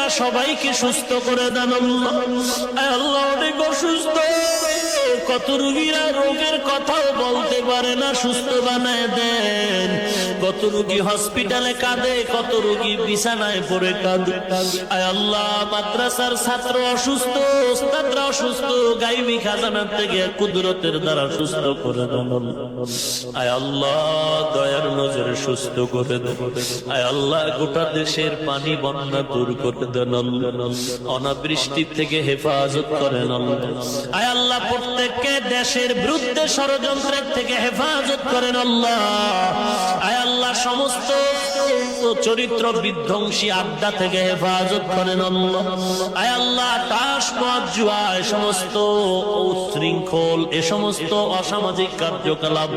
তারা সবাইকে সুস্থ করে দেন আল্লাহ। আল্লাহ অনেক অসুস্থ, কত রোগীরা রোগের কথাও বলতে পারে না, সুস্থ বানায় দেন। কত রোগী হসপিটালে কাঁদে, কত রোগী বিছানায় পড়ে কাঁদে। আয় আল্লাহ, মাদ্রাসার ছাত্র অসুস্থ, ওস্তাদরা অসুস্থ, গায়বী খাজানার থেকে কুদরতের দ্বারা সুস্থ করে দেন। আয় আল্লাহ, দয়ার নজরে সুস্থ করে দেন। আয় আল্লাহ, গোটা দেশের পানি বন্যা দূর করে দেন। অনাবৃষ্টি থেকে হেফাজত করেন। আয় আল্লাহ, প্রত্যেককে দেশের বিরুদ্ধে ষড়যন্ত্রের থেকে হেফাজত করেন আল্লাহ। আয় আল্লাহ, সমস্ত চরিত্র বিধ্বংসী আড্ডা থেকে হেফাজত করেন আল্লাহ। আয় আল্লাহ, তাস মদ জুয়া, সমস্ত উচ্ছৃঙ্খল এ সমস্ত অসামাজিক কার্যকলাপ